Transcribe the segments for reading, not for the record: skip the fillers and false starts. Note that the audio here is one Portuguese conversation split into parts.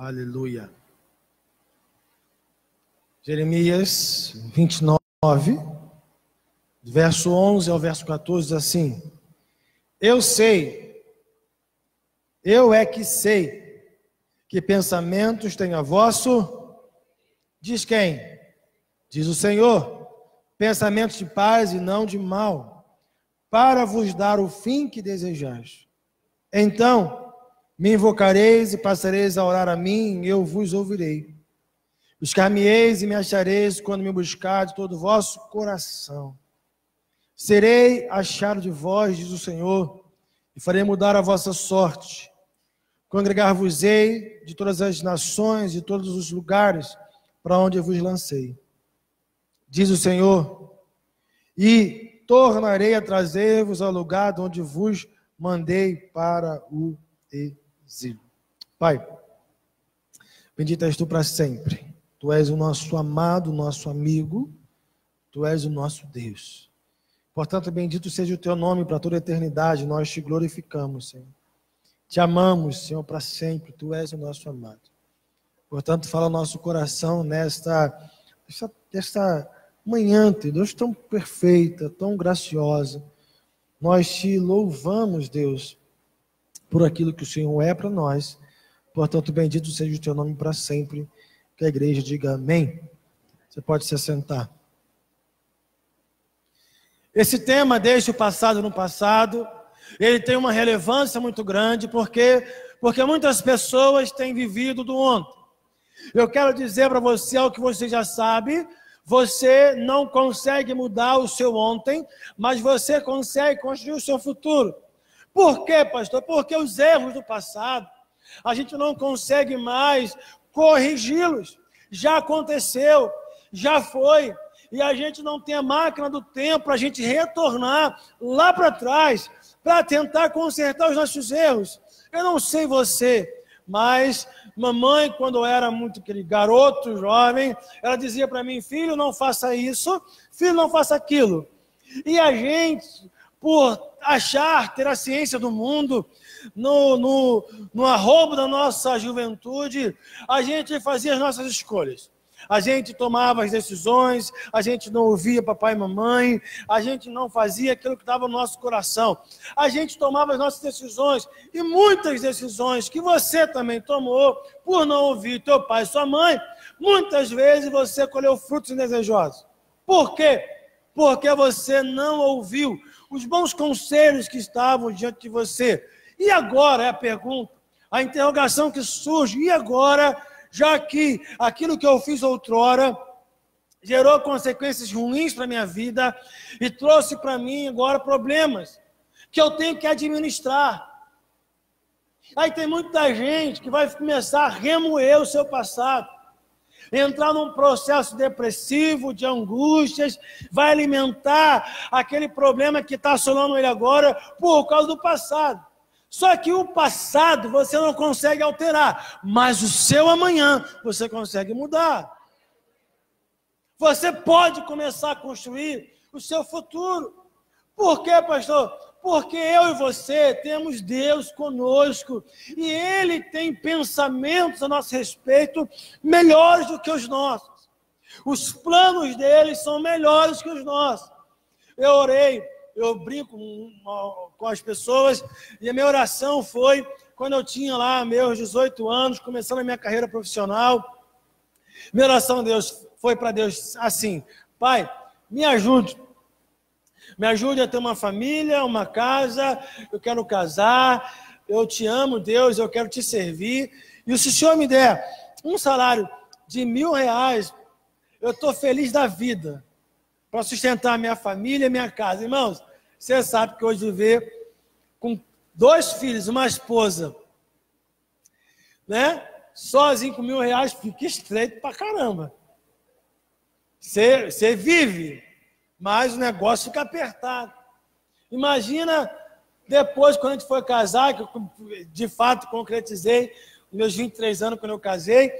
Aleluia. Jeremias 29, verso 11 ao verso 14, diz assim: Eu sei, eu é que sei, que pensamentos tem a vosso, diz quem? Diz o Senhor, pensamentos de paz e não de mal, para vos dar o fim que desejais. Então, me invocareis e passareis a orar a mim, e eu vos ouvirei. Buscar-me-eis e me achareis quando me buscar de todo o vosso coração. Serei achado de vós, diz o Senhor, e farei mudar a vossa sorte. Congregar-vos-ei de todas as nações, de todos os lugares para onde eu vos lancei. Diz o Senhor, e tornarei a trazer-vos ao lugar de onde vos mandei para o exílio. Pai, bendito és tu para sempre. Tu és o nosso amado, nosso amigo. Tu és o nosso Deus. Portanto, bendito seja o teu nome para toda a eternidade. Nós te glorificamos, Senhor. Te amamos, Senhor, para sempre. Tu és o nosso amado. Portanto, fala o nosso coração nesta manhã, Deus, tão perfeita, tão graciosa. Nós te louvamos, Deus, por aquilo que o Senhor é para nós. Portanto, bendito seja o teu nome para sempre. Que a igreja diga amém. Você pode se assentar. Esse tema, deixa o passado no passado, ele tem uma relevância muito grande, porque muitas pessoas têm vivido do ontem. Eu quero dizer para você algo que você já sabe: você não consegue mudar o seu ontem, mas você consegue construir o seu futuro. Por quê, pastor? Porque os erros do passado, a gente não consegue mais corrigi-los. Já aconteceu, já foi, e a gente não tem a máquina do tempo para a gente retornar lá para trás, para tentar consertar os nossos erros. Eu não sei você, mas mamãe, quando eu era muito aquele garoto, jovem, ela dizia para mim: filho, não faça isso, filho, não faça aquilo. E a gente, por achar, ter a ciência do mundo, no arrobo da nossa juventude, a gente fazia as nossas escolhas. A gente tomava as decisões, a gente não ouvia papai e mamãe, a gente não fazia aquilo que estava no nosso coração. A gente tomava as nossas decisões, e muitas decisões que você também tomou, por não ouvir teu pai e sua mãe, muitas vezes você colheu frutos indesejosos. Por quê? Porque você não ouviu os bons conselhos que estavam diante de você. E agora é a pergunta, a interrogação que surge: e agora, já que aquilo que eu fiz outrora gerou consequências ruins para a minha vida e trouxe para mim agora problemas que eu tenho que administrar? Aí tem muita gente que vai começar a remoer o seu passado, entrar num processo depressivo, de angústias, vai alimentar aquele problema que está assolando ele agora por causa do passado. Só que o passado você não consegue alterar, mas o seu amanhã você consegue mudar. Você pode começar a construir o seu futuro. Por quê, pastor? Porque eu e você temos Deus conosco e Ele tem pensamentos a nosso respeito melhores do que os nossos. Os planos dele são melhores que os nossos. Eu orei, eu brinco com as pessoas, e a minha oração foi, quando eu tinha lá meus 18 anos, começando a minha carreira profissional, minha oração foi para Deus assim: Pai, me ajude a ter uma família, uma casa, eu quero casar, eu te amo, Deus, eu quero te servir, e se o Senhor me der um salário de R$1.000, eu estou feliz da vida, para sustentar a minha família e minha casa. Irmãos, você sabe que hoje viver com 2 filhos, uma esposa, né, sozinho com R$1.000, fica estreito pra caramba. Você vive, mas o negócio fica apertado. Imagina depois, quando a gente foi casar, que eu de fato concretizei, nos meus 23 anos, quando eu casei,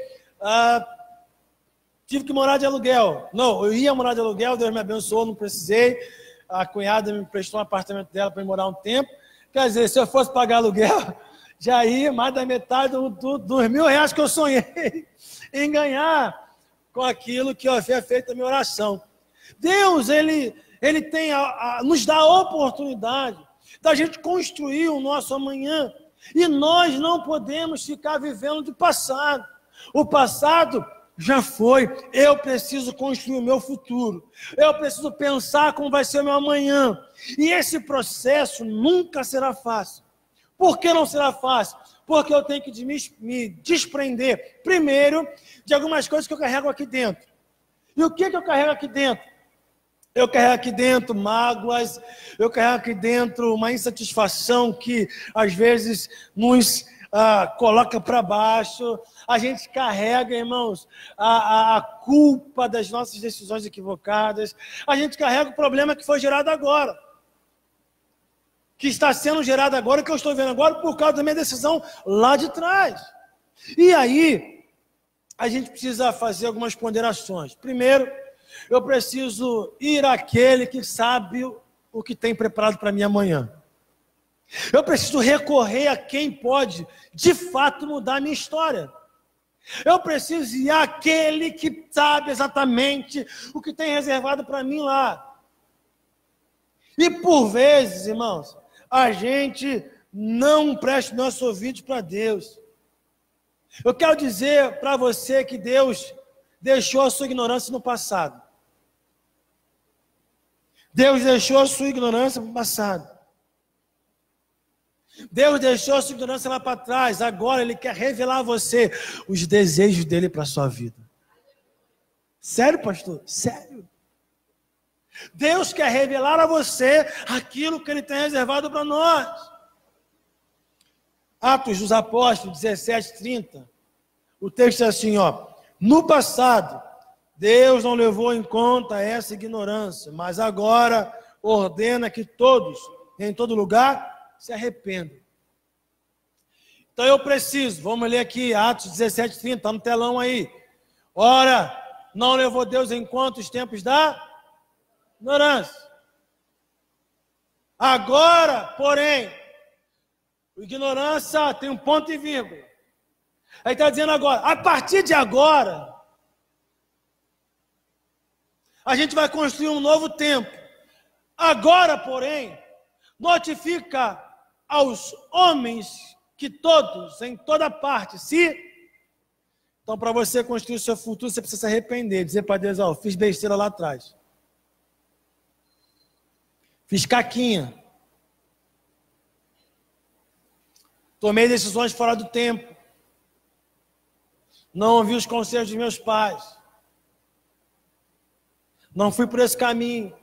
tive que morar de aluguel. Não, eu ia morar de aluguel, Deus me abençoou, não precisei. A cunhada me prestou um apartamento dela para eu morar um tempo. Quer dizer, se eu fosse pagar aluguel, já ir mais da metade dos R$1.000 que eu sonhei em ganhar com aquilo que eu havia feito a minha oração. Deus, Ele tem nos dá a oportunidade da gente construir o nosso amanhã. E nós não podemos ficar vivendo do passado. O passado já foi. Eu preciso construir o meu futuro. Eu preciso pensar como vai ser o meu amanhã. E esse processo nunca será fácil. Por que não será fácil? Porque eu tenho que me desprender, primeiro, de algumas coisas que eu carrego aqui dentro. E o que eu carrego aqui dentro? Eu carrego aqui dentro mágoas, eu carrego aqui dentro uma insatisfação que às vezes nos coloca para baixo. A gente carrega, irmãos, a culpa das nossas decisões equivocadas. A gente carrega o problema que foi gerado agora, que está sendo gerado agora, que eu estou vendo agora por causa da minha decisão lá de trás. E aí, a gente precisa fazer algumas ponderações. Primeiro, eu preciso ir àquele que sabe o que tem preparado para mim amanhã. Eu preciso recorrer a quem pode, de fato, mudar a minha história. Eu preciso ir àquele que sabe exatamente o que tem reservado para mim lá. E por vezes, irmãos, a gente não presta nossos ouvidos para Deus. Eu quero dizer para você que Deus deixou a sua ignorância no passado. Deus deixou a sua ignorância no passado. Deus deixou a sua ignorância lá para trás. Agora Ele quer revelar a você os desejos dEle para a sua vida. Sério, pastor? Sério. Deus quer revelar a você aquilo que Ele tem reservado para nós. Atos dos Apóstolos 17:30. O texto é assim, ó. No passado, Deus não levou em conta essa ignorância, mas agora ordena que todos, em todo lugar, se arrependam. Então eu preciso, vamos ler aqui, Atos 17:30, está no telão aí. Ora, não levou Deus em conta os tempos da ignorância. Agora, porém, ignorância tem um ponto e vírgula. Aí está dizendo agora, a partir de agora, a gente vai construir um novo tempo. Agora, porém, notifica aos homens que todos, em toda parte, Então, para você construir o seu futuro, você precisa se arrepender, dizer para Deus, ó, fiz besteira lá atrás. Fiz caquinha. Tomei decisões fora do tempo. Não ouvi os conselhos dos meus pais. Não fui por esse caminho.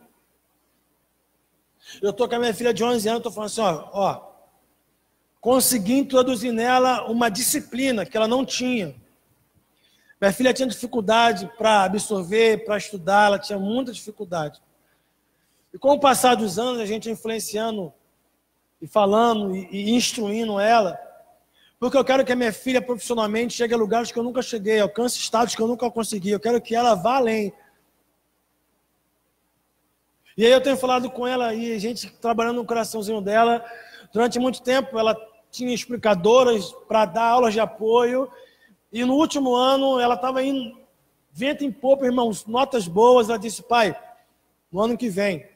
Eu estou com a minha filha de 11 anos, estou falando assim, ó, consegui introduzir nela uma disciplina que ela não tinha. Minha filha tinha dificuldade para absorver, para estudar, ela tinha muita dificuldade. E com o passar dos anos, a gente influenciando e falando e instruindo ela, porque eu quero que a minha filha profissionalmente chegue a lugares que eu nunca cheguei, alcance status que eu nunca consegui, eu quero que ela vá além. E aí eu tenho falado com ela e a gente trabalhando no coraçãozinho dela. Durante muito tempo ela tinha explicadoras para dar aulas de apoio. E no último ano ela estava indo vento em popa, irmãos, notas boas. Ela disse, pai, no ano que vem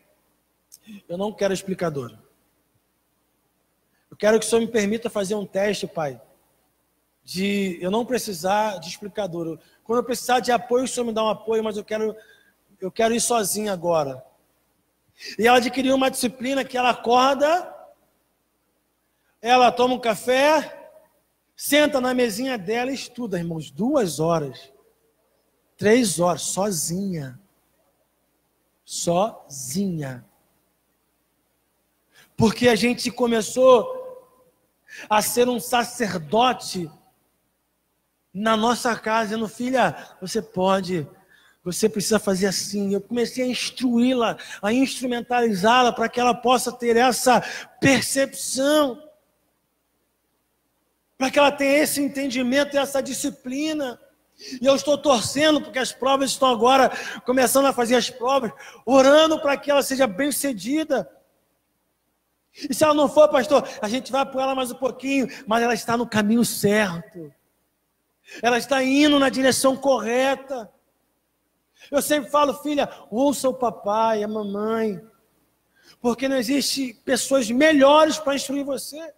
eu não quero explicadora. Eu quero que o Senhor me permita fazer um teste, pai, de eu não precisar de explicadora. Quando eu precisar de apoio, o Senhor me dá um apoio, mas eu quero ir sozinha agora. E ela adquiriu uma disciplina que ela acorda, ela toma um café, senta na mesinha dela e estuda, irmãos, 2 horas, 3 horas, sozinha. Sozinha. Porque a gente começou a ser um sacerdote na nossa casa, dizendo, filha, você precisa fazer assim. Eu comecei a instruí-la, a instrumentalizá-la para que ela possa ter essa percepção, para que ela tenha esse entendimento e essa disciplina. E eu estou torcendo, porque as provas estão agora começando a fazer as provas, orando para que ela seja bem-sucedida. E se ela não for, pastor, a gente vai por ela mais um pouquinho, mas ela está no caminho certo. Ela está indo na direção correta. Eu sempre falo, filha, ouça o papai, a mamãe, porque não existe pessoas melhores para instruir você.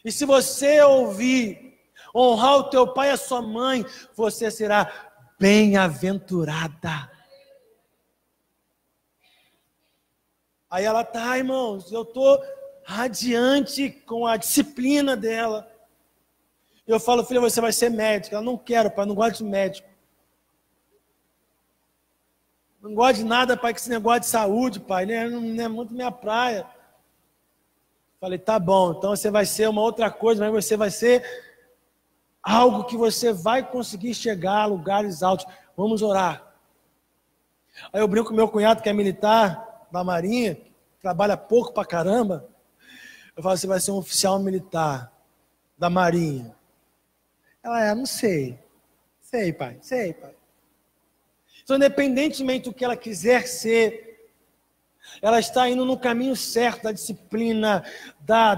E se você ouvir, honrar o teu pai e a sua mãe, você será bem-aventurada. Aí ela tá, irmãos, eu estou radiante com a disciplina dela. Eu falo, filha, você vai ser médica. Ela, não quero, pai, não gosto de médico. Não gosto de nada, pai, que esse negócio de saúde, pai, não é muito minha praia. Falei, tá bom, então você vai ser uma outra coisa, mas você vai ser algo que você vai conseguir chegar a lugares altos. Vamos orar. Aí eu brinco com meu cunhado, que é militar da Marinha, trabalha pouco pra caramba. Eu falo, você vai ser um oficial militar da Marinha. Ela, não sei. Sei, pai, sei, pai. Então, independentemente do que ela quiser ser, ela está indo no caminho certo da disciplina,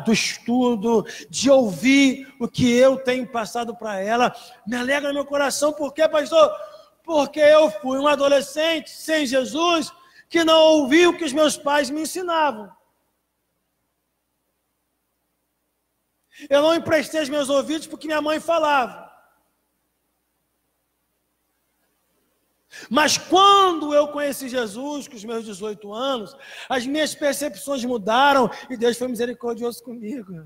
do estudo, de ouvir o que eu tenho passado para ela. Me alegra no meu coração, por quê, pastor? Porque eu fui um adolescente sem Jesus, que não ouviu o que os meus pais me ensinavam. Eu não emprestei os meus ouvidos porque minha mãe falava. Mas quando eu conheci Jesus, com os meus 18 anos, as minhas percepções mudaram e Deus foi misericordioso comigo.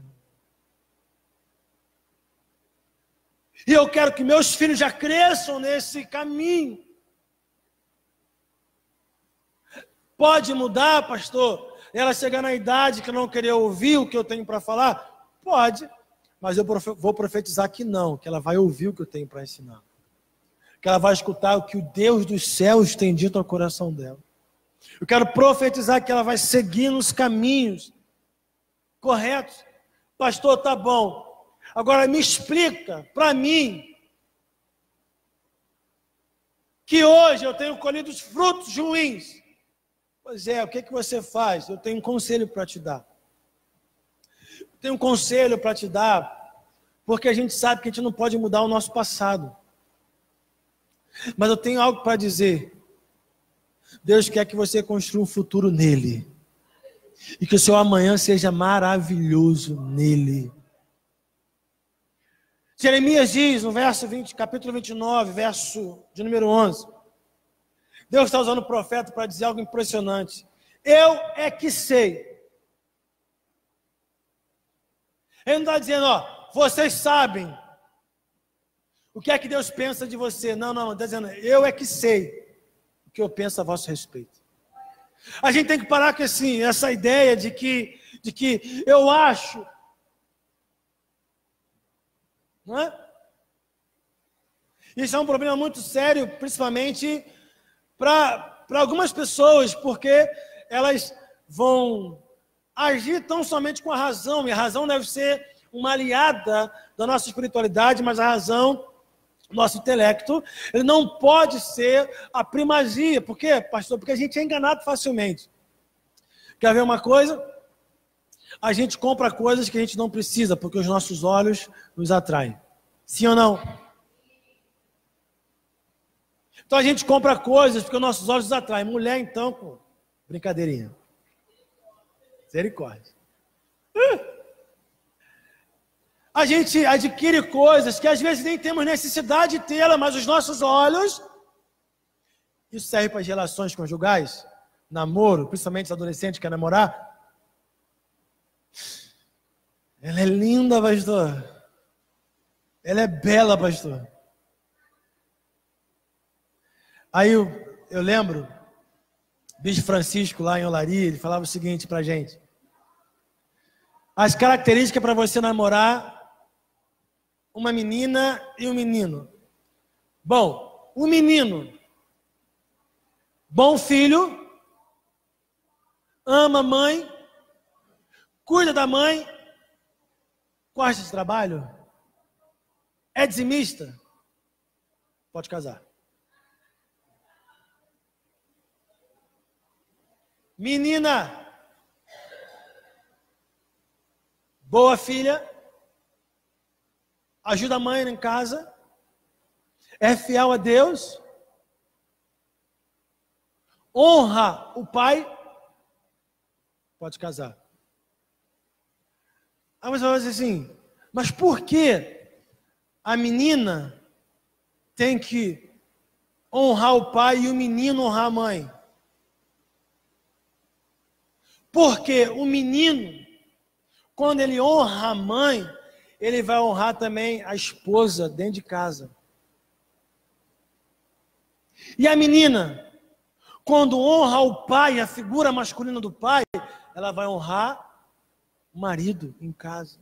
E eu quero que meus filhos já cresçam nesse caminho. Pode mudar, pastor? Ela chegar na idade que não querer ouvir o que eu tenho para falar? Pode, mas eu vou profetizar que não, que ela vai ouvir o que eu tenho para ensinar. Que ela vai escutar o que o Deus dos céus tem dito ao coração dela. Eu quero profetizar que ela vai seguir nos caminhos corretos. Pastor, tá bom. Agora me explica para mim que hoje eu tenho colhido os frutos ruins. Pois é, o que você faz? Eu tenho um conselho para te dar. Tenho um conselho para te dar, porque a gente sabe que a gente não pode mudar o nosso passado. Mas eu tenho algo para dizer. Deus quer que você construa um futuro nele. E que o seu amanhã seja maravilhoso nele. Jeremias diz no verso 20, capítulo 29, verso de número 11. Deus está usando o profeta para dizer algo impressionante. Eu é que sei. Ele não está dizendo, vocês sabem o que é que Deus pensa de você. Não, está dizendo, eu é que sei o que eu penso a vosso respeito. A gente tem que parar com essa ideia de que eu acho. Não é? Isso é um problema muito sério, principalmente para algumas pessoas, porque elas vão agir tão somente com a razão, e a razão deve ser uma aliada da nossa espiritualidade, mas a razão, nosso intelecto, ele não pode ser a primazia. Por quê, pastor? Porque a gente é enganado facilmente. Quer ver uma coisa? A gente compra coisas que a gente não precisa, porque os nossos olhos nos atraem. Sim ou não? Então a gente compra coisas porque os nossos olhos nos atraem. Mulher, então, pô, brincadeirinha. Misericórdia. A gente adquire coisas que às vezes nem temos necessidade de tê-la, mas os nossos olhos, isso serve para as relações conjugais, namoro, principalmente os adolescentes que querem namorar. Ela é linda, pastor. Ela é bela, pastor. Aí eu lembro, Bispo Francisco lá em Olaria, ele falava o seguinte para a gente. As características para você namorar uma menina e um menino. Bom, o menino, bom filho, ama a mãe, cuida da mãe, gosta de trabalho, é dizimista, pode casar. Menina, boa filha, ajuda a mãe em casa, é fiel a Deus, honra o pai, pode casar. Aí você vai dizer assim, mas por que a menina tem que honrar o pai e o menino honrar a mãe? Porque o menino, quando ele honra a mãe, ele vai honrar também a esposa dentro de casa. E a menina, quando honra o pai, a figura masculina do pai, ela vai honrar o marido em casa.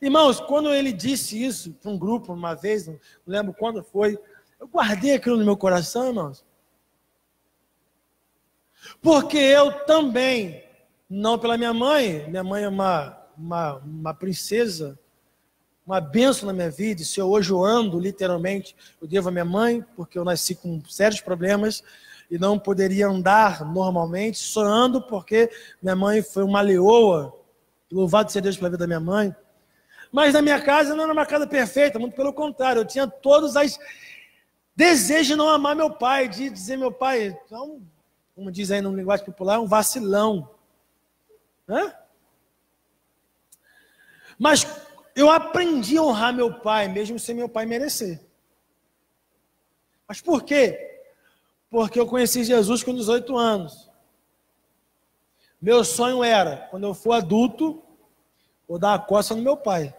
Irmãos, quando ele disse isso para um grupo uma vez, não lembro quando foi, eu guardei aquilo no meu coração, irmãos. Porque eu também, não pela minha mãe é uma princesa, uma bênção na minha vida, e se eu hoje eu ando, literalmente, eu devo à minha mãe, porque eu nasci com sérios problemas, e não poderia andar normalmente, só ando porque minha mãe foi uma leoa, louvado seja Deus pela vida da minha mãe. Mas na minha casa não era uma casa perfeita, muito pelo contrário, eu tinha todos os desejos de não amar meu pai, de dizer meu pai, então, como diz aí no linguagem popular, um vacilão. Né? Mas eu aprendi a honrar meu pai, mesmo sem meu pai merecer. Mas por quê? Porque eu conheci Jesus com 18 anos. Meu sonho era, quando eu for adulto, vou dar a coça no meu pai.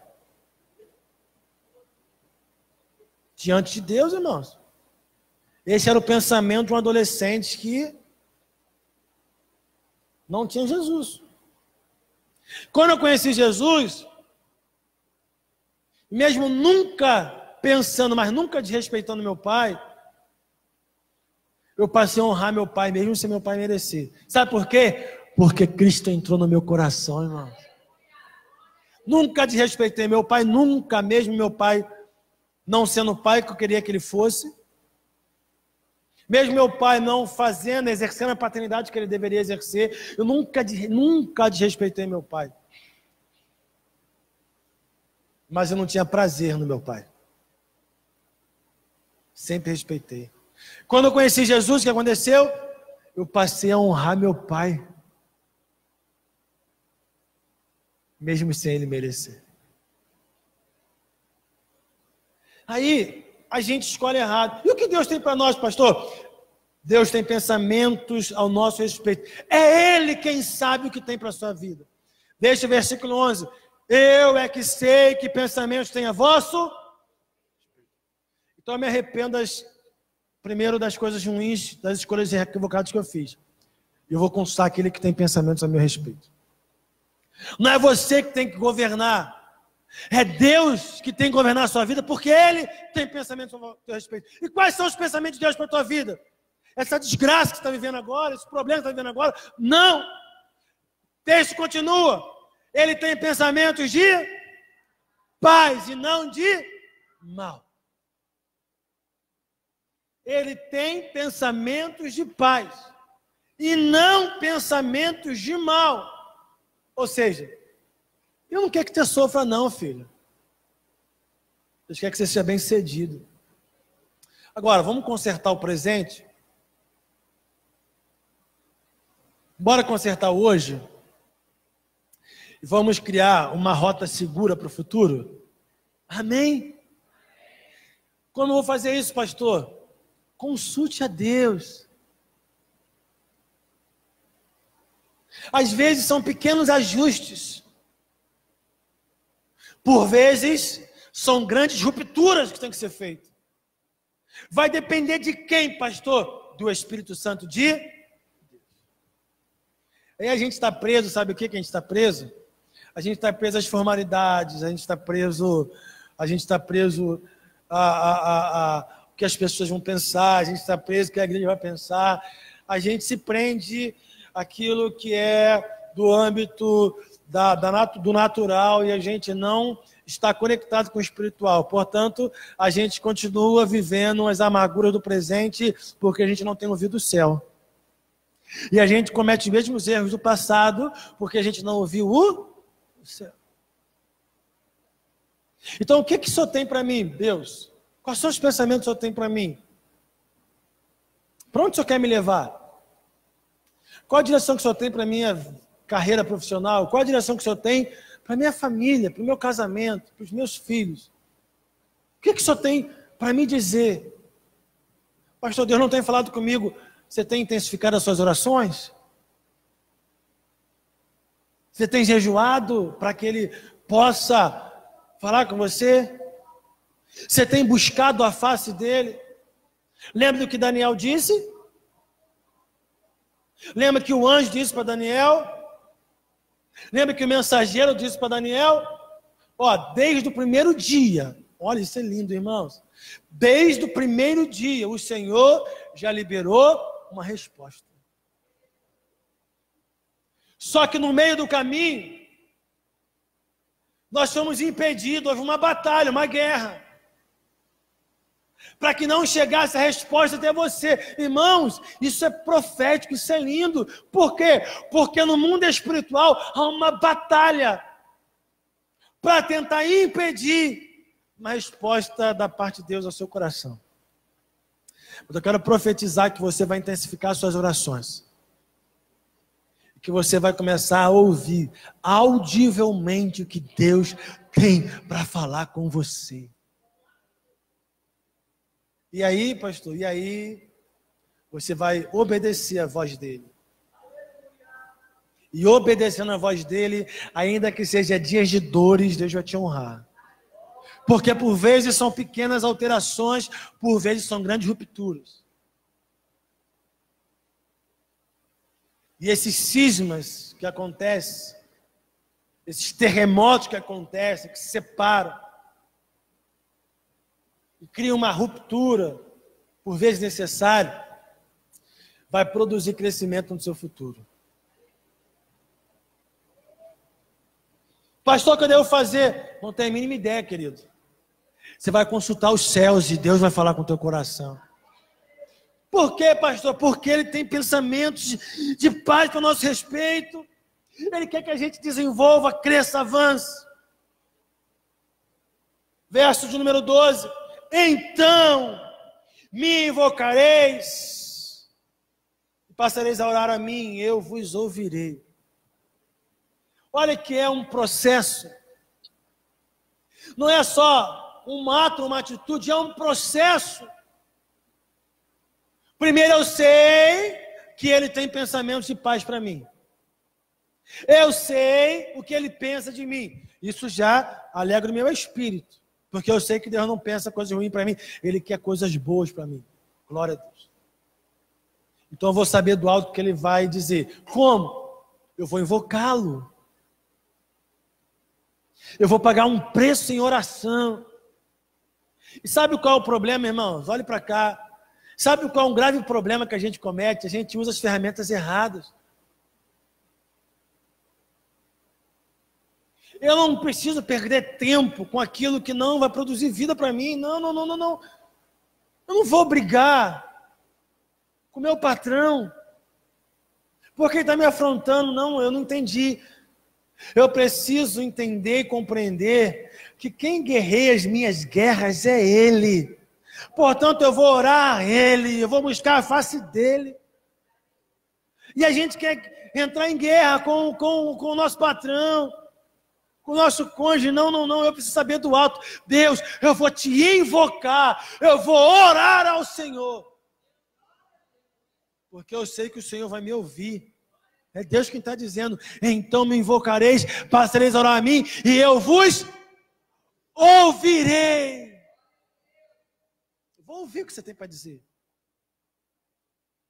Diante de Deus, irmãos. Esse era o pensamento de um adolescente que não tinha Jesus. Quando eu conheci Jesus, mesmo nunca pensando, mas nunca desrespeitando meu pai, eu passei a honrar meu pai, mesmo sem meu pai merecer. Sabe por quê? Porque Cristo entrou no meu coração, irmão. Nunca desrespeitei meu pai, nunca, mesmo meu pai não sendo o pai que eu queria que ele fosse. Mesmo meu pai não fazendo, exercendo a paternidade que ele deveria exercer, eu nunca desrespeitei meu pai. Mas eu não tinha prazer no meu pai. Sempre respeitei. Quando eu conheci Jesus, o que aconteceu? Eu passei a honrar meu pai. Mesmo sem ele merecer. Aí, a gente escolhe errado. E o que Deus tem para nós, pastor? Deus tem pensamentos ao nosso respeito. É Ele quem sabe o que tem para a sua vida. Deixa o versículo 11. Eu é que sei que pensamentos tem a vosso. Então eu me arrependo primeiro das coisas ruins, das escolhas equivocadas que eu fiz. Eu vou consultar aquele que tem pensamentos a meu respeito. Não é você que tem que governar. É Deus que tem que governar a sua vida, porque Ele tem pensamentos a teu respeito. E quais são os pensamentos de Deus para a tua vida? Essa desgraça que você está vivendo agora, esse problema que você está vivendo agora? Não! O texto continua. Ele tem pensamentos de paz e não de mal. Ele tem pensamentos de paz e não pensamentos de mal. Ou seja, eu não quero que você sofra não, filho. Deus quer que você seja bem-sucedido. Agora, vamos consertar o presente? Bora consertar hoje? E vamos criar uma rota segura para o futuro? Amém? Como eu vou fazer isso, pastor? Consulte a Deus. Às vezes são pequenos ajustes. Por vezes são grandes rupturas que têm que ser feitas. Vai depender de quem, pastor? Do Espírito Santo de Deus. Aí a gente está preso, sabe o que a gente está preso? A gente está preso às formalidades, a gente está preso a o que as pessoas vão pensar, a gente está preso o que a igreja vai pensar, a gente se prende àquilo que é do âmbito do natural e a gente não está conectado com o espiritual. Portanto, a gente continua vivendo as amarguras do presente porque a gente não tem ouvido o céu. E a gente comete os mesmos erros do passado porque a gente não ouviu o céu. Então, o que o Senhor tem para mim, Deus? Quais são os pensamentos que o Senhor tem para mim? Para onde o Senhor quer me levar? Qual a direção que o Senhor tem para a minha carreira profissional? Qual a direção que o Senhor tem para a minha família, para o meu casamento, para os meus filhos? O que o Senhor tem para me dizer? Pastor, Deus não tem falado comigo. Você tem intensificado as suas orações? Você tem jejuado para que Ele possa falar com você? Você tem buscado a face dEle? Lembra do que Daniel disse? Lembra que o anjo disse para Daniel? Lembra que o mensageiro disse para Daniel? Ó, desde o primeiro dia, olha, isso é lindo, irmãos. Desde o primeiro dia, o Senhor já liberou uma resposta. Só que no meio do caminho, nós fomos impedidos, houve uma batalha, uma guerra, para que não chegasse a resposta até você. Irmãos, isso é profético, isso é lindo. Por quê? Porque no mundo espiritual há uma batalha para tentar impedir uma resposta da parte de Deus ao seu coração. Eu quero profetizar que você vai intensificar suas orações. Que você vai começar a ouvir audivelmente o que Deus tem para falar com você. E aí, pastor, você vai obedecer a voz dele. E obedecendo a voz dele, ainda que seja dias de dores, Deus vai te honrar. Porque por vezes são pequenas alterações, por vezes são grandes rupturas. E esses cismas que acontecem, esses terremotos que acontecem, que se separam, e criam uma ruptura, por vezes necessária, vai produzir crescimento no seu futuro. Pastor, o que eu devo fazer? Não tenho a mínima ideia, querido. Você vai consultar os céus e Deus vai falar com o teu coração. Por quê, pastor? Porque Ele tem pensamentos de paz para o nosso respeito. Ele quer que a gente desenvolva, cresça, avance. Verso de número 12. Então me invocareis, e passareis a orar a mim, eu vos ouvirei. Olha que é um processo. Não é só um ato, uma atitude, é um processo. Primeiro eu sei que Ele tem pensamentos de paz para mim. Eu sei o que Ele pensa de mim. Isso já alegra o meu espírito. Porque eu sei que Deus não pensa coisas ruins para mim. Ele quer coisas boas para mim. Glória a Deus. Então eu vou saber do alto que Ele vai dizer. Como? Eu vou invocá-lo. Eu vou pagar um preço em oração. E sabe qual é o problema, irmãos? Olhe para cá. Sabe qual é um grave problema que a gente comete? A gente usa as ferramentas erradas. Eu não preciso perder tempo com aquilo que não vai produzir vida para mim. Não. Eu não vou brigar com o meu patrão, porque ele está me afrontando. Não, eu não entendi. Eu preciso entender e compreender que quem guerreia as minhas guerras é Ele. Portanto, eu vou orar a Ele, eu vou buscar a face dEle. E a gente quer entrar em guerra com o nosso patrão, com o nosso cônjuge. Não, eu preciso saber do alto. Deus, eu vou te invocar, eu vou orar ao Senhor. Porque eu sei que o Senhor vai me ouvir. É Deus quem está dizendo, então me invocareis, passareis a orar a mim, e eu vos ouvirei. Eu vou ouvir o que você tem para dizer.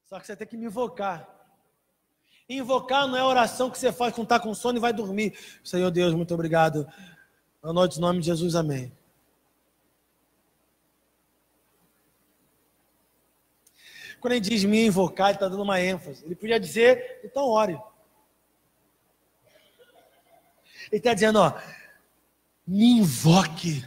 Só que você tem que me invocar. Invocar não é oração que você faz quando está com sono e vai dormir. Senhor Deus, muito obrigado. Boa noite, em nome de Jesus, amém. Quando ele diz me invocar, ele está dando uma ênfase. Ele podia dizer, então ore. Ele está dizendo, me invoque,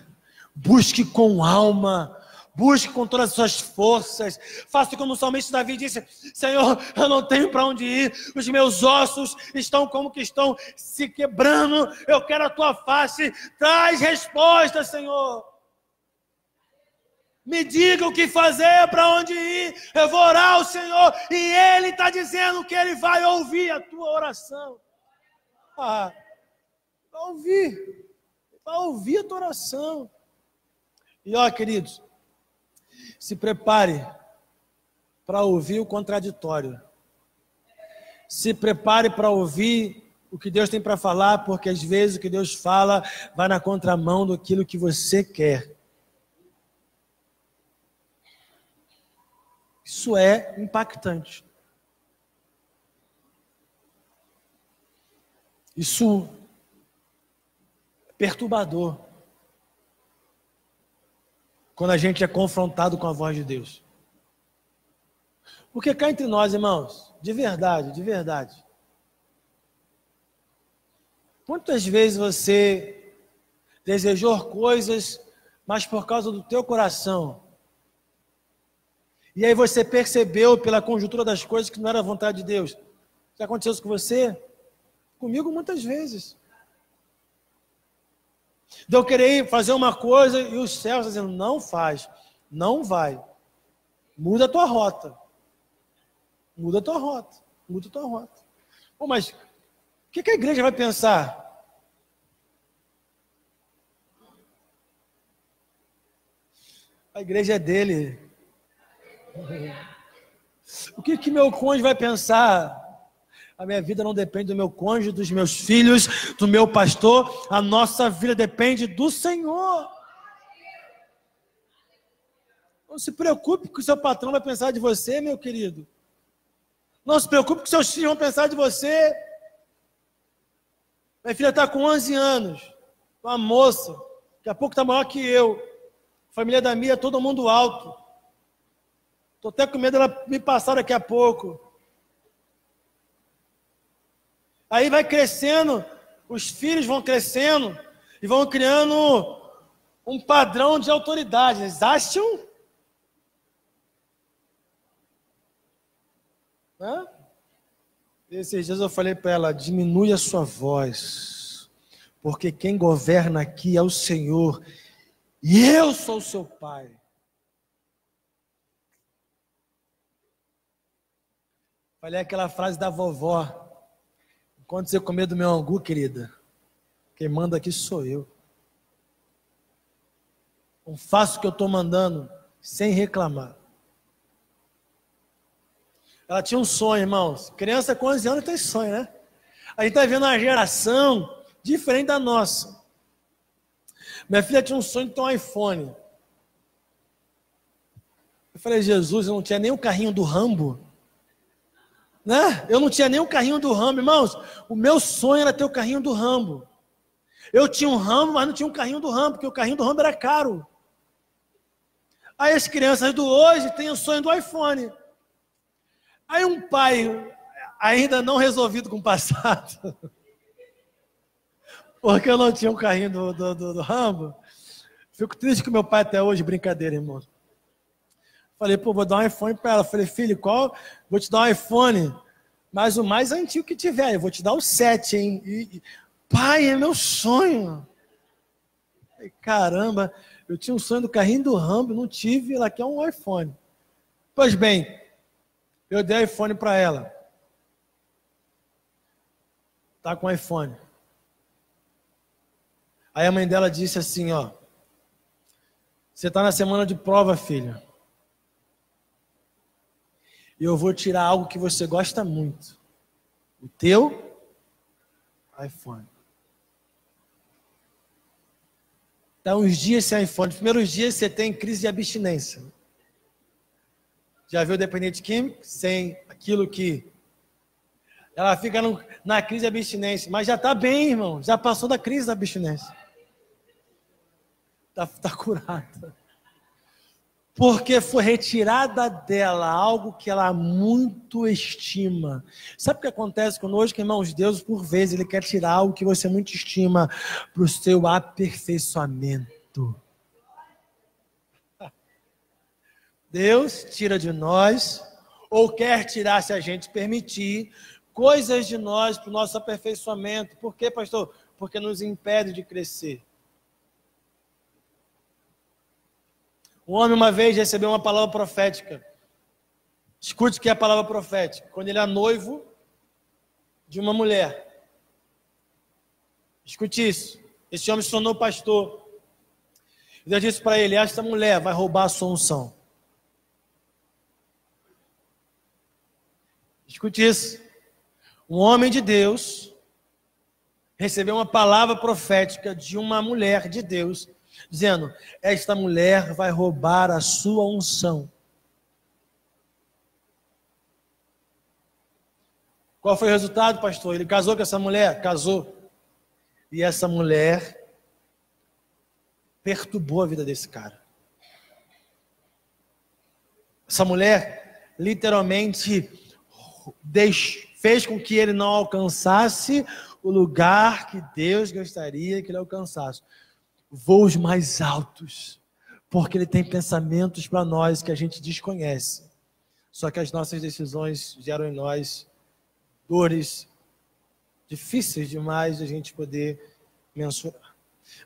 busque com alma, Busque com todas as suas forças. Faça como o salmista Davi disse: Senhor, eu não tenho para onde ir. Os meus ossos estão como que estão se quebrando. Eu quero a tua face. Traz resposta, Senhor. Me diga o que fazer, para onde ir. Eu vou orar ao Senhor. E Ele está dizendo que Ele vai ouvir a tua oração. Vai ouvir. Vai ouvir a tua oração. E ó, queridos, se prepare para ouvir o contraditório. Se prepare para ouvir o que Deus tem para falar, porque às vezes o que Deus fala vai na contramão daquilo que você quer. Isso é impactante. Isso é perturbador. Quando a gente é confrontado com a voz de Deus. Porque cá entre nós, irmãos, de verdade. Quantas vezes você desejou coisas, mas por causa do teu coração, e aí você percebeu pela conjuntura das coisas que não era a vontade de Deus? Já aconteceu isso com você? Comigo muitas vezes. De eu querer fazer uma coisa e os céus dizendo: não faz, não vai. Muda a tua rota. Muda a tua rota. Muda a tua rota. Pô, mas o que a igreja vai pensar? A igreja é dele. O que meu cônjuge vai pensar? A minha vida não depende do meu cônjuge, dos meus filhos, do meu pastor. A nossa vida depende do Senhor. Não se preocupe com o que o seu patrão vai pensar de você, meu querido. Não se preocupe com o que seus filhos vão pensar de você. Minha filha está com 11 anos. Uma moça. Daqui a pouco está maior que eu. Família da minha, todo mundo alto. Estou até com medo dela me passar daqui a pouco. Aí vai crescendo, os filhos vão crescendo e vão criando um padrão de autoridade. Eles acham? Esses dias eu falei para ela: diminui a sua voz, porque quem governa aqui é o Senhor e eu sou o seu pai. Falei aquela frase da vovó: quando você comer do meu angu, querida, quem manda aqui sou eu. Não faço o que eu estou mandando sem reclamar. Ela tinha um sonho, irmãos. Criança com 11 anos tem sonho, né? A gente está vendo uma geração diferente da nossa. Minha filha tinha um sonho de ter um iPhone. Eu falei: Jesus, eu não tinha nem o carrinho do Rambo. Né? Eu não tinha nem o carrinho do Rambo, irmãos. O meu sonho era ter o carrinho do Rambo. Eu tinha um Rambo, mas não tinha um carrinho do Rambo, porque o carrinho do Rambo era caro. Aí as crianças do hoje têm o sonho do iPhone. Aí um pai, ainda não resolvido com o passado, porque eu não tinha um carrinho do Rambo, fico triste com meu pai até hoje, brincadeira, irmão. Falei: pô, vou dar um iPhone para ela. Falei: filho, qual? Vou te dar um iPhone, mas o mais antigo que tiver. Eu vou te dar o 7, hein? Pai, é meu sonho. Falei: caramba, eu tinha um sonho do carrinho do Rambo, não tive, ela quer um iPhone. Pois bem, eu dei iPhone para ela. Tá com iPhone. Aí a mãe dela disse assim: ó, você está na semana de prova, filha. E eu vou tirar algo que você gosta muito. O teu iPhone. Está uns dias sem iPhone. Nos primeiros dias você tem crise de abstinência. Já viu o dependente químico? Sem aquilo que... Ela fica na crise de abstinência. Mas já está bem, irmão. Já passou da crise da abstinência. Está curada. Porque foi retirada dela algo que ela muito estima. Sabe o que acontece conosco, irmãos? Deus, por vezes, Ele quer tirar algo que você muito estima para o seu aperfeiçoamento. Deus tira de nós, ou quer tirar se a gente permitir, coisas de nós para o nosso aperfeiçoamento. Por quê, pastor? Porque nos impede de crescer. Um homem uma vez recebeu uma palavra profética. Escute o que é a palavra profética. Quando ele é noivo de uma mulher. Escute isso. Esse homem se tornou pastor. Deus disse para ele: esta mulher vai roubar a sua unção. Escute isso. Um homem de Deus recebeu uma palavra profética de uma mulher de Deus, dizendo: esta mulher vai roubar a sua unção. Qual foi o resultado, pastor? Ele casou com essa mulher? Casou. E essa mulher perturbou a vida desse cara. Essa mulher literalmente fez com que ele não alcançasse o lugar que Deus gostaria que ele alcançasse. Voos mais altos, porque ele tem pensamentos para nós que a gente desconhece. Só que as nossas decisões geram em nós dores difíceis demais de a gente poder mensurar.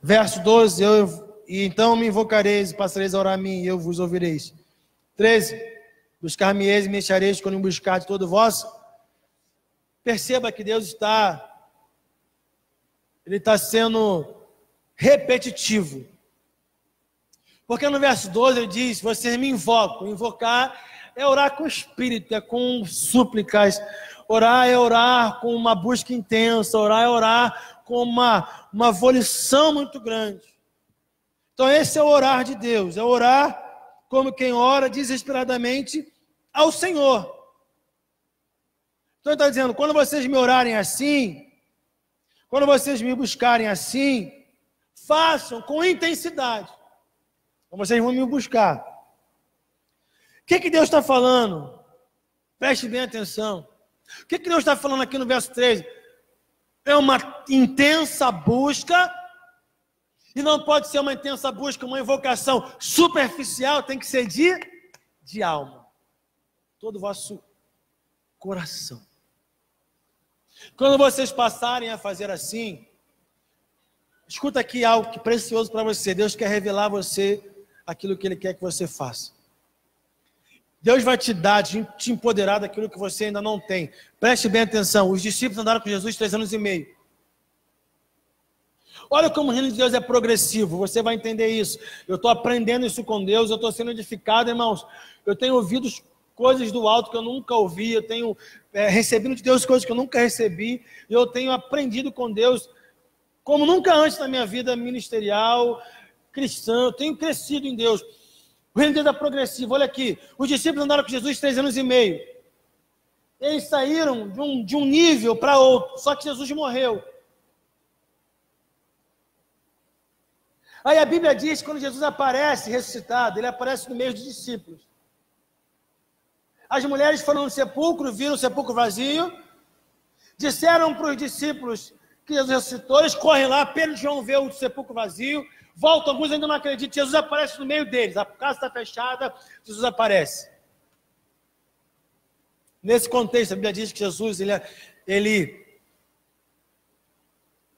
Verso 12, e então me invocareis e passareis a orar a mim, e eu vos ouvireis. 13, buscar-me-eis e me achareis quando me buscar de todo vosso. Perceba que Deus está sendo repetitivo. Porque no verso 12 ele diz: vocês me invocam. Invocar é orar com espírito, é com súplicas. Orar é orar com uma busca intensa. Orar é orar com uma volição muito grande. Então esse é o orar de Deus. É orar como quem ora desesperadamente ao Senhor. Então ele está dizendo: quando vocês me orarem assim, quando vocês me buscarem assim, façam com intensidade. Então vocês vão me buscar. O que Deus está falando? Preste bem atenção. O que Deus está falando aqui no verso 13? É uma intensa busca, e não pode ser uma intensa busca, uma invocação superficial, tem que ser de alma. Todo o vosso coração. Quando vocês passarem a fazer assim, escuta aqui algo que é precioso para você. Deus quer revelar a você aquilo que Ele quer que você faça. Deus vai te dar, te empoderar daquilo que você ainda não tem. Preste bem atenção. Os discípulos andaram com Jesus 3 anos e meio. Olha como o reino de Deus é progressivo. Você vai entender isso. Eu estou aprendendo isso com Deus. Eu estou sendo edificado, irmãos. Eu tenho ouvido coisas do alto que eu nunca ouvi. Eu tenho recebido de Deus coisas que eu nunca recebi. E eu tenho aprendido com Deus como nunca antes na minha vida ministerial, cristã. Eu tenho crescido em Deus. O reino de Deus é progressivo. Olha aqui. Os discípulos andaram com Jesus 3 anos e meio. Eles saíram de um nível para outro. Só que Jesus morreu. Aí a Bíblia diz que quando Jesus aparece ressuscitado, ele aparece no meio dos discípulos. As mulheres foram no sepulcro, viram o sepulcro vazio, disseram para os discípulos que Jesus ressuscitou, eles correm lá, Pedro e João vê o sepulcro vazio, voltam, alguns ainda não acreditam, Jesus aparece no meio deles, a casa está fechada, Jesus aparece. Nesse contexto, a Bíblia diz que Jesus, ele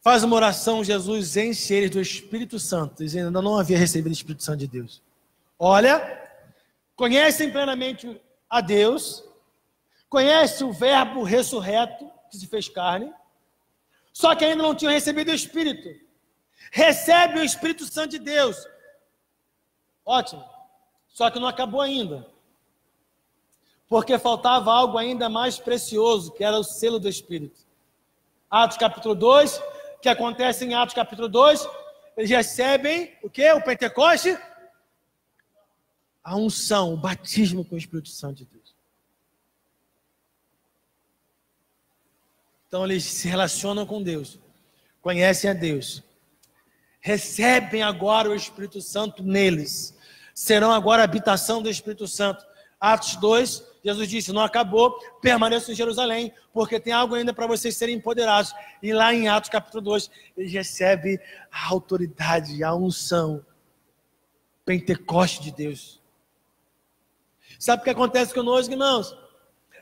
faz uma oração, Jesus enche eles do Espírito Santo. Eles ainda não haviam recebido o Espírito Santo de Deus. Olha, conhecem plenamente a Deus, conhecem o verbo ressurreto, que se fez carne, só que ainda não tinham recebido o Espírito. Recebe o Espírito Santo de Deus. Ótimo. Só que não acabou ainda. Porque faltava algo ainda mais precioso, que era o selo do Espírito. Atos capítulo 2, o que acontece em Atos capítulo 2, eles recebem o quê? O Pentecoste? A unção, o batismo com o Espírito Santo de Deus. Então eles se relacionam com Deus, conhecem a Deus, recebem agora o Espírito Santo neles, serão agora a habitação do Espírito Santo. Atos 2, Jesus disse: não acabou, permaneçam em Jerusalém, porque tem algo ainda para vocês serem empoderados. E lá em Atos capítulo 2, eles recebem a autoridade, a unção, Pentecoste de Deus. Sabe o que acontece conosco, irmãos?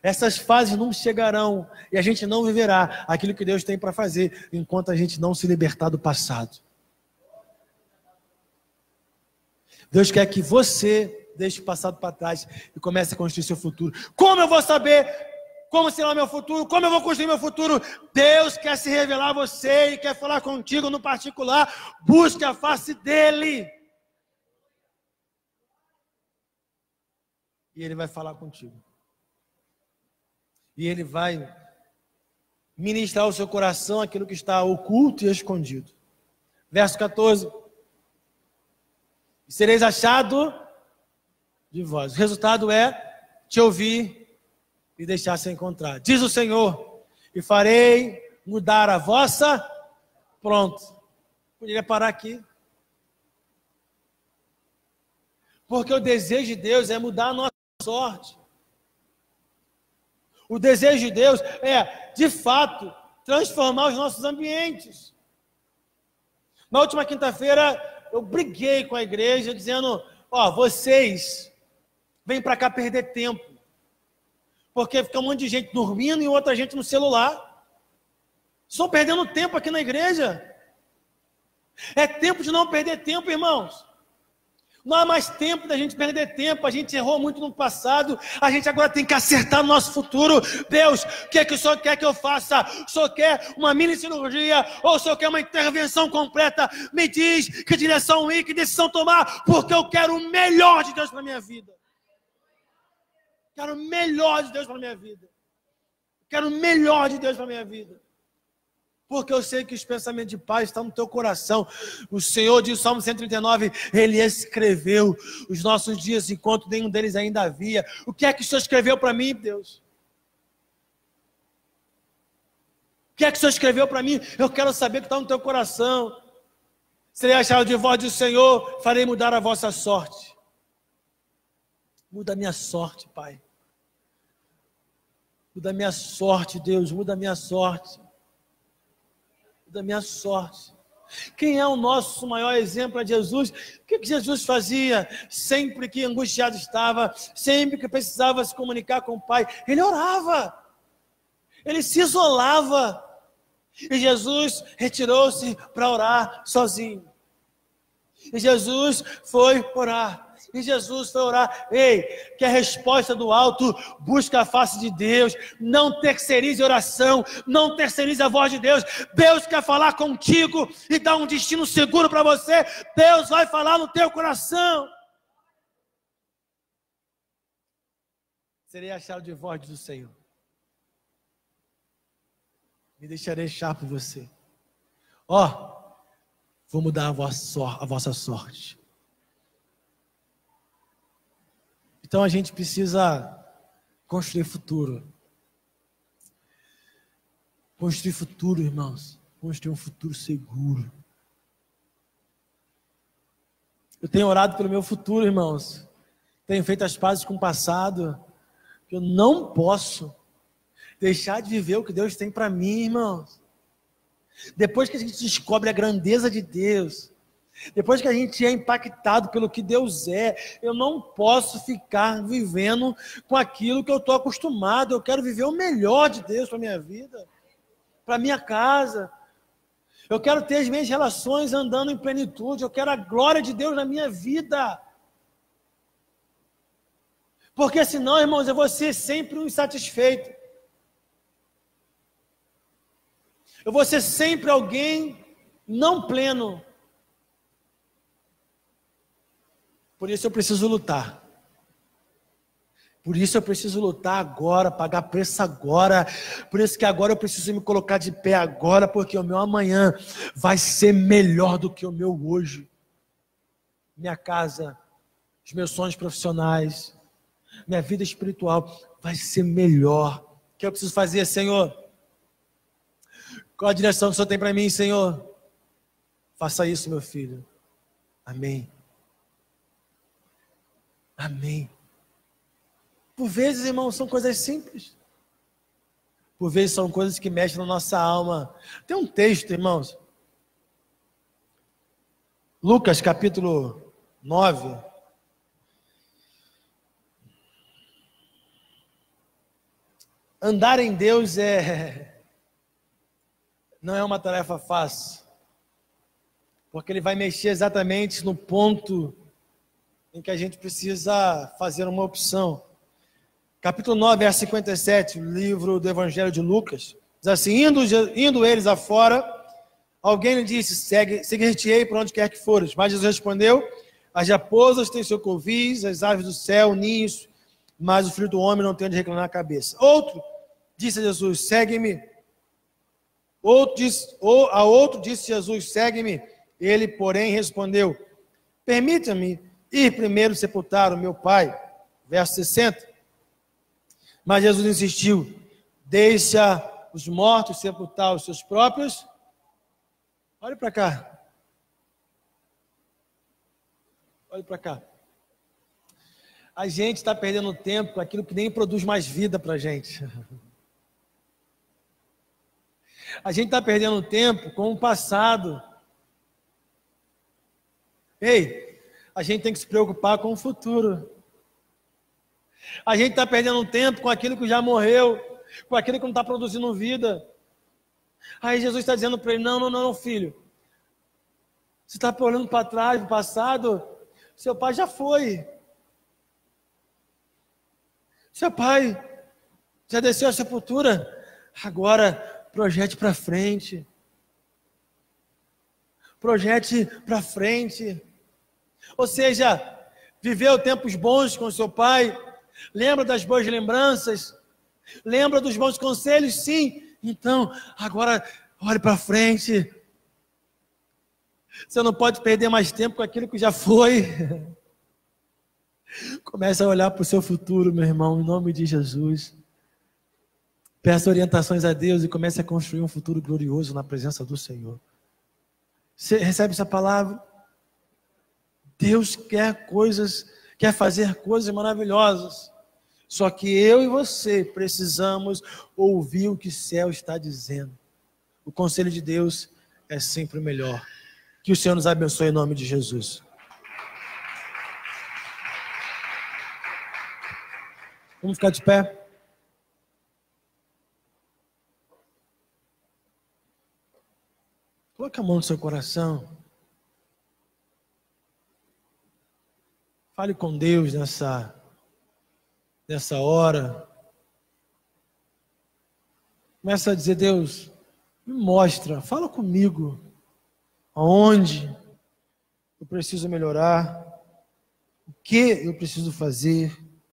Essas fases não chegarão e a gente não viverá aquilo que Deus tem para fazer enquanto a gente não se libertar do passado. Deus quer que você deixe o passado para trás e comece a construir seu futuro. Como eu vou saber como será meu futuro? Como eu vou construir meu futuro? Deus quer se revelar a você e quer falar contigo no particular. Busque a face dele. E ele vai falar contigo. E ele vai ministrar ao seu coração aquilo que está oculto e escondido. Verso 14. Sereis achado de vós. O resultado é te ouvir e deixar se encontrar. Diz o Senhor, e farei mudar a vossa... Pronto. Poderia parar aqui. Porque o desejo de Deus é mudar a nossa sorte. O desejo de Deus é, de fato, transformar os nossos ambientes. Na última quinta-feira, eu briguei com a igreja, dizendo, vocês vêm para cá perder tempo. Porque fica um monte de gente dormindo e outra gente no celular. Estão perdendo tempo aqui na igreja. É tempo de não perder tempo, irmãos. Não há mais tempo da gente perder tempo. A gente errou muito no passado. A gente agora tem que acertar o nosso futuro. Deus, o que é que o Senhor quer que eu faça? O Senhor quer uma mini cirurgia? Ou o Senhor quer uma intervenção completa? Me diz que direção ir, que decisão tomar. Porque eu quero o melhor de Deus para a minha vida. Quero o melhor de Deus para a minha vida. Quero o melhor de Deus para a minha vida. Porque eu sei que os pensamentos de paz estão no teu coração. O Senhor diz, Salmo 139, Ele escreveu os nossos dias enquanto nenhum deles ainda havia. O que é que o Senhor escreveu para mim, Deus? O que é que o Senhor escreveu para mim? Eu quero saber o que está no teu coração. Serei achado de voz do Senhor, farei mudar a vossa sorte. Muda a minha sorte, Pai. Muda a minha sorte, Deus, muda a minha sorte. Da minha sorte. Quem é o nosso maior exemplo? É Jesus. O que Jesus fazia? Sempre que angustiado estava, sempre que precisava se comunicar com o Pai, ele orava, ele se isolava, e Jesus retirou-se para orar sozinho. E Jesus foi orar. E Jesus foi orar. Ei, que a resposta do alto busca a face de Deus. Não terceirize a oração. Não terceirize a voz de Deus. Deus quer falar contigo e dar um destino seguro para você. Deus vai falar no teu coração. Serei achado de voz do Senhor. Me deixarei achar por você. Vou mudar a vossa sorte. Então a gente precisa construir futuro. Construir futuro, irmãos. Construir um futuro seguro. Eu tenho orado pelo meu futuro, irmãos. Tenho feito as pazes com o passado. Eu não posso deixar de viver o que Deus tem para mim, irmãos. Depois que a gente descobre a grandeza de Deus, depois que a gente é impactado pelo que Deus é, eu não posso ficar vivendo com aquilo que eu estou acostumado. Eu quero viver o melhor de Deus para a minha vida, para a minha casa. Eu quero ter as minhas relações andando em plenitude. Eu quero a glória de Deus na minha vida. Porque senão, irmãos, eu vou ser sempre um insatisfeito. Eu vou ser sempre alguém não pleno. Por isso eu preciso lutar. Por isso eu preciso lutar agora, pagar preço agora. Por isso que agora eu preciso me colocar de pé agora, porque o meu amanhã vai ser melhor do que o meu hoje. Minha casa, os meus sonhos profissionais, minha vida espiritual vai ser melhor. O que eu preciso fazer, Senhor? Qual a direção que o Senhor tem para mim, Senhor? Faça isso, meu filho. Amém. Amém. Por vezes, irmãos, são coisas simples. Por vezes são coisas que mexem na nossa alma. Tem um texto, irmãos. Lucas, capítulo 9. Andar em Deus não é uma tarefa fácil, porque Ele vai mexer exatamente no ponto em que a gente precisa fazer uma opção. Capítulo 9, verso 57, livro do Evangelho de Lucas, diz assim: indo eles afora, alguém lhe disse: seguir-te-ei por onde quer que fores. Mas Jesus respondeu: as raposas têm seu covis, as aves do céu, ninhos, mas o filho do homem não tem onde reclinar a cabeça. Outro disse a Jesus: segue-me. A outro disse Jesus: segue-me. Ele, porém, respondeu: permita-me ir primeiro sepultar o meu pai. Verso 60. Mas Jesus insistiu: deixa os mortos sepultar os seus próprios. Olhe para cá. Olhe para cá. A gente está perdendo tempo com aquilo que nem produz mais vida para a gente. A gente está perdendo tempo com o passado. Ei, a gente tem que se preocupar com o futuro. A gente está perdendo tempo com aquilo que já morreu, com aquilo que não está produzindo vida. Aí Jesus está dizendo para ele: não, filho. Você está olhando para trás, para o passado. Seu pai já foi. Seu pai já desceu à sepultura. Agora, projete para frente. Projete para frente. Ou seja, viveu tempos bons com seu pai. Lembra das boas lembranças? Lembra dos bons conselhos? Sim. Então, agora, olhe para frente. Você não pode perder mais tempo com aquilo que já foi. Comece a olhar para o seu futuro, meu irmão, em nome de Jesus. Peça orientações a Deus e comece a construir um futuro glorioso na presença do Senhor. Você recebe essa palavra? Deus quer fazer coisas maravilhosas. Só que eu e você precisamos ouvir o que o céu está dizendo. O conselho de Deus é sempre o melhor. Que o Senhor nos abençoe em nome de Jesus. Vamos ficar de pé? Coloque a mão no seu coração. Fale com Deus nessa hora. Começa a dizer: Deus, me mostra, fala comigo. Aonde eu preciso melhorar? O que eu preciso fazer?